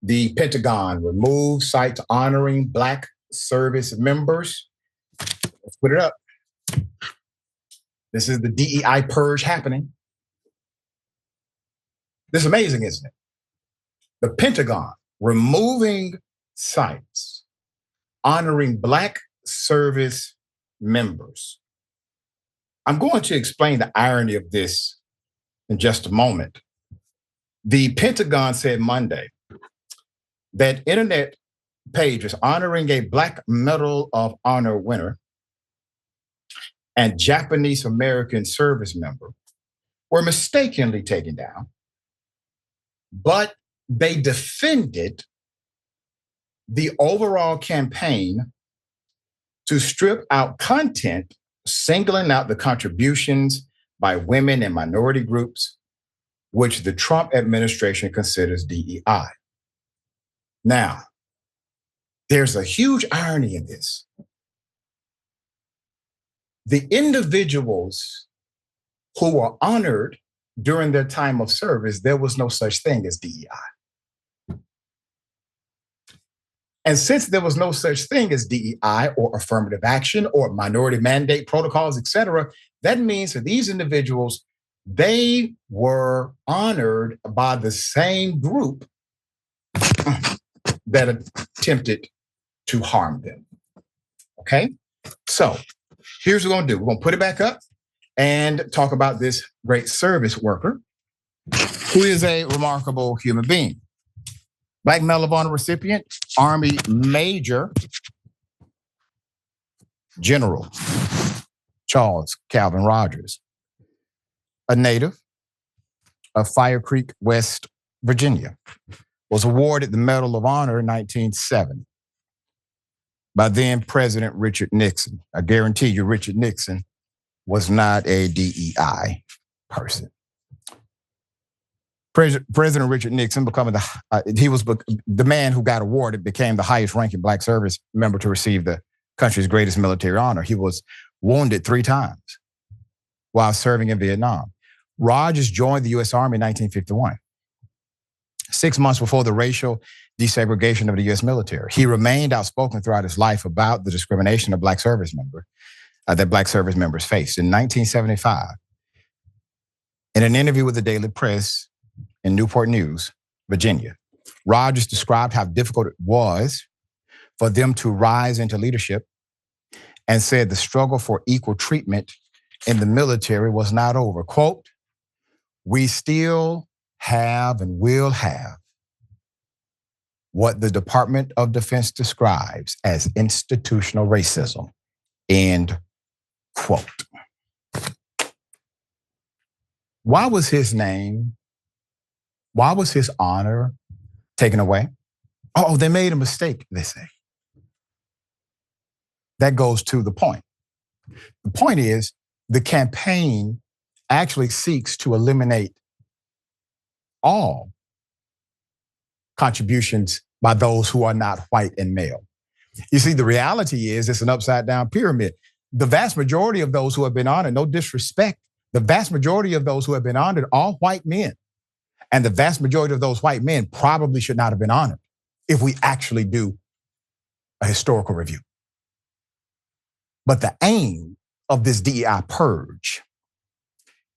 The Pentagon removed sites honoring Black service members. Let's put it up. This is the DEI Purge happening. This is amazing, isn't it? The Pentagon removing sites honoring Black service members. I'm going to explain the irony of this in just a moment. The Pentagon said Monday that internet pages honoring a Black Medal of Honor winner and Japanese American service member were mistakenly taken down, but they defended the overall campaign to strip out content singling out the contributions by women and minority groups, which the Trump administration considers DEI. Now, there's a huge irony in this. The individuals who were honored during their time of service, there was no such thing as DEI. And since there was no such thing as DEI or affirmative action or minority mandate protocols, et cetera, that means that these individuals, they were honored by the same group that attempted to harm them. Okay? So here's what we're gonna do. We're gonna put it back up and talk about this great service worker who is a remarkable human being. Black Medal of Honor recipient, Army Major General Charles Calvin Rogers, a native of Fire Creek, West Virginia, was awarded the Medal of Honor in 1970 by then President Richard Nixon. I guarantee you Richard Nixon was not a DEI person. President Richard Nixon he was the man who got awarded, became the highest ranking Black service member to receive the country's greatest military honor. He was wounded 3 times while serving in Vietnam. Rogers joined the U.S. Army in 1951, 6 months before the racial desegregation of the U.S. military. He remained outspoken throughout his life about the discrimination of that Black service members faced. In 1975, in an interview with the Daily Press in Newport News, Virginia, Rogers described how difficult it was for them to rise into leadership and said the struggle for equal treatment in the military was not over. Quote, "We still have and will have what the Department of Defense describes as institutional racism," end quote. Why was his honor taken away? Oh, they made a mistake, they say. That goes to the point. The point is, the campaign actually seeks to eliminate all contributions by those who are not white and male. You see, the reality is it's an upside down pyramid. The vast majority of those who have been honored, no disrespect, the vast majority of those who have been honored are white men. And the vast majority of those white men probably should not have been honored if we actually do a historical review. But the aim of this DEI purge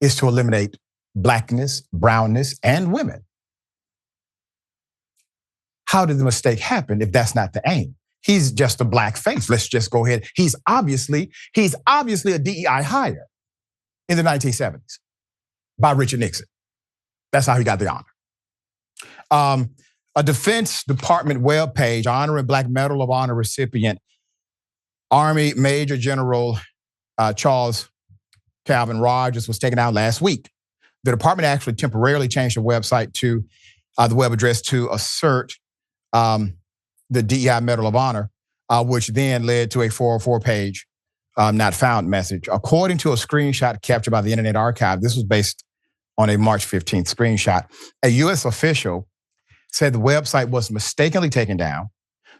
is to eliminate Blackness, brownness, and women. How did the mistake happen if that's not the aim? He's just a Black face. Let's just go ahead. He's obviously a DEI hire in the 1970s by Richard Nixon. That's how he got the honor. A Defense Department webpage honoring Black Medal of Honor recipient, Army Major General Charles Calvin Rogers, was taken out last week. The department actually temporarily changed the website to the web address to assert the DEI Medal of Honor, which then led to a 404 page not found message. According to a screenshot captured by the Internet Archive, this was based on a March 15th screenshot. A U.S. official said the website was mistakenly taken down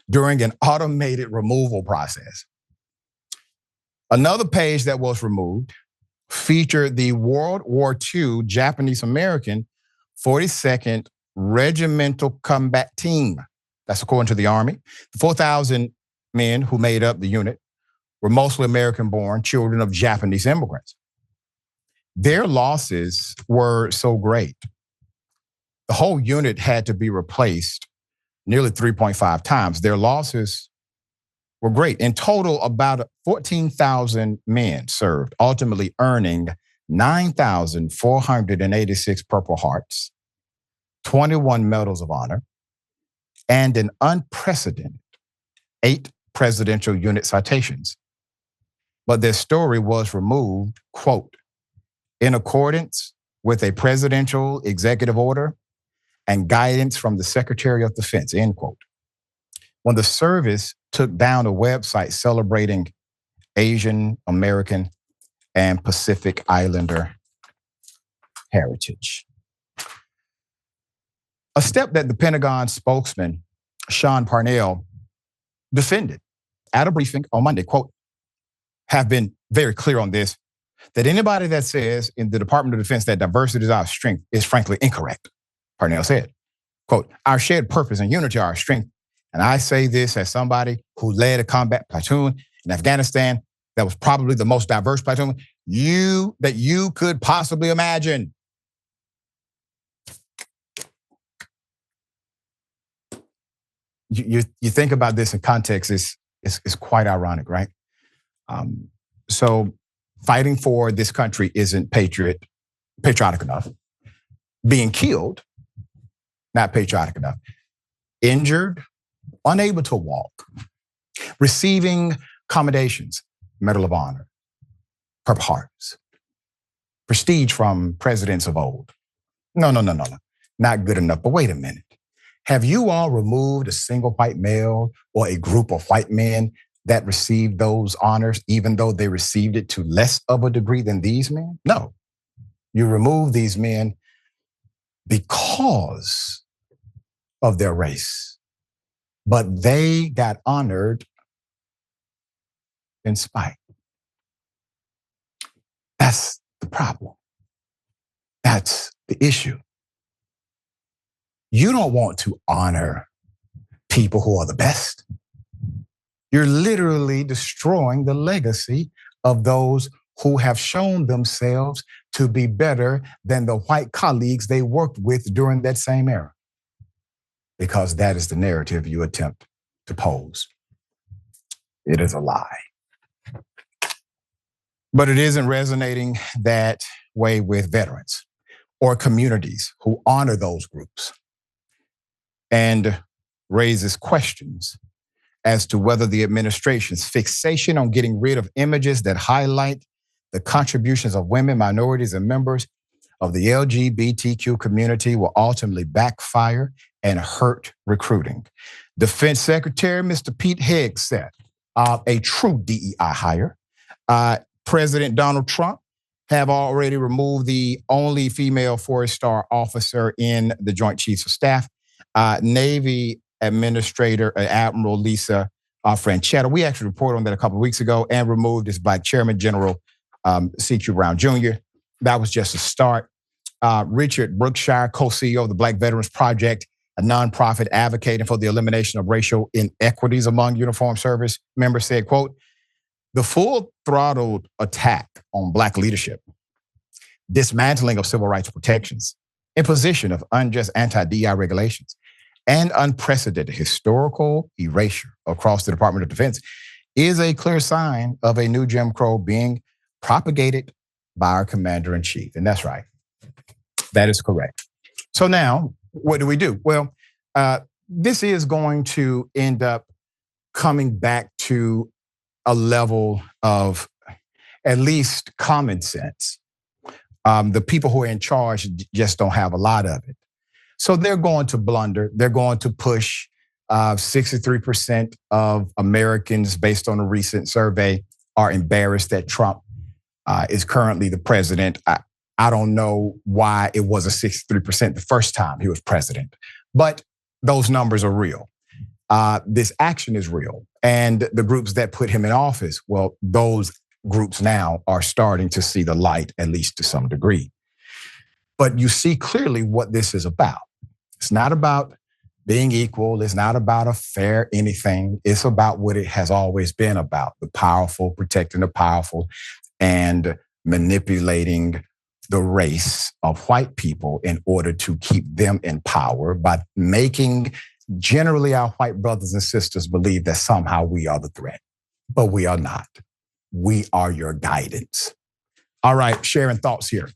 during an automated removal process. Another page that was removed featured the World War II Japanese American 42nd regimental combat team. That's according to the Army. The 4,000 men who made up the unit were mostly American-born children of Japanese immigrants. Their losses were so great, the whole unit had to be replaced nearly 3.5 times. Their losses were great. In total, about 14,000 men served, ultimately earning 9,486 Purple Hearts, 21 Medals of Honor, and an unprecedented 8 presidential unit citations. But their story was removed, quote, in accordance with a presidential executive order and guidance from the Secretary of Defense, end quote. When the service took down a website celebrating Asian, American, and Pacific Islander heritage. A step that the Pentagon spokesman, Sean Parnell, defended at a briefing on Monday, quote, have been very clear on this, that anybody that says in the Department of Defense that diversity is our strength is frankly incorrect. Parnell said, quote, our shared purpose and unity are our strength. And I say this as somebody who led a combat platoon in Afghanistan that was probably the most diverse platoon that you could possibly imagine. You think about this in context, it's quite ironic, right? So fighting for this country isn't patriotic enough. Being killed, not patriotic enough. Injured, unable to walk. Receiving commendations, Medal of Honor, Purple Hearts, prestige from presidents of old. No. Not good enough. But wait a minute. Have you all removed a single white male or a group of white men that received those honors, even though they received it to less of a degree than these men? No. You remove these men because of their race. But they got honored in spite. That's the problem. That's the issue. You don't want to honor people who are the best. You're literally destroying the legacy of those who have shown themselves to be better than the white colleagues they worked with during that same era. Because that is the narrative you attempt to pose. It is a lie. But it isn't resonating that way with veterans or communities who honor those groups, and raises questions as to whether the administration's fixation on getting rid of images that highlight the contributions of women, minorities, and members of the LGBTQ community will ultimately backfire and hurt recruiting. Defense Secretary Mr. Pete Higgs said, a true DEI hire. President Donald Trump have already removed the only female 4-star officer in the Joint Chiefs of Staff. Navy Administrator Admiral Lisa Franchetta. We actually reported on that a couple of weeks ago, and removed his Black Chairman General C.Q. Brown Jr. That was just a start. Richard Brookshire, co-CEO of the Black Veterans Project, a nonprofit advocating for the elimination of racial inequities among uniformed service members, said, quote, the full-throttled attack on Black leadership, dismantling of civil rights protections, imposition of unjust anti-DEI regulations, and unprecedented historical erasure across the Department of Defense is a clear sign of a new Jim Crow being propagated by our commander-in-chief. And that's right. That is correct. So now, what do we do? Well, this is going to end up coming back to a level of at least common sense. The people who are in charge just don't have a lot of it. So they're going to blunder. They're going to push 63% of Americans, based on a recent survey, are embarrassed that Trump is currently the president. I don't know why it was a 63% the first time he was president, but those numbers are real. This action is real. And the groups that put him in office, well, those groups now are starting to see the light, at least to some degree. But you see clearly what this is about. It's not about being equal. It's not about a fair anything. It's about what it has always been about: the powerful protecting the powerful and manipulating the race of white people in order to keep them in power by making generally our white brothers and sisters believe that somehow we are the threat. But we are not. We are your guidance. All right, Sharon, thoughts here.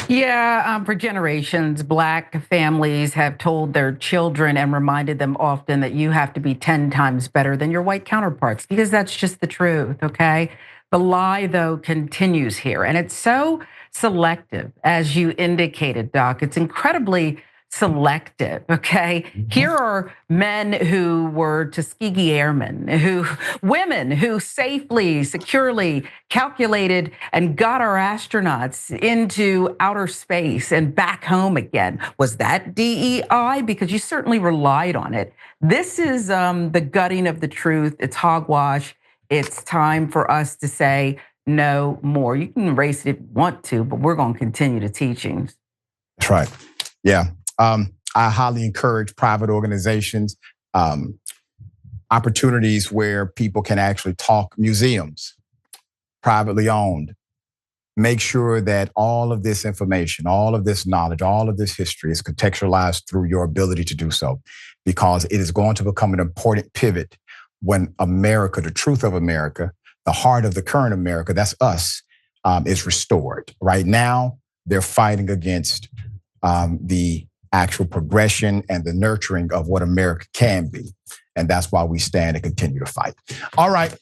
Yeah, for generations, Black families have told their children and reminded them often that you have to be 10 times better than your white counterparts, because that's just the truth, okay? The lie, though, continues here, and it's so selective, as you indicated, Doc. It's incredibly selective, okay? Here are men who were Tuskegee Airmen, women who safely, securely calculated and got our astronauts into outer space and back home again. Was that DEI? Because you certainly relied on it. This is the gutting of the truth. It's hogwash. It's time for us to say no more. You can erase it if you want to, but we're going to continue the teachings. That's right. Yeah. I highly encourage private organizations, opportunities where people can actually talk, museums, privately owned. Make sure that all of this information, all of this knowledge, all of this history is contextualized through your ability to do so, because it is going to become an important pivot when America, the truth of America, the heart of the current America, that's us, is restored. Right now, they're fighting against the actual progression and the nurturing of what America can be. And that's why we stand and continue to fight. All right.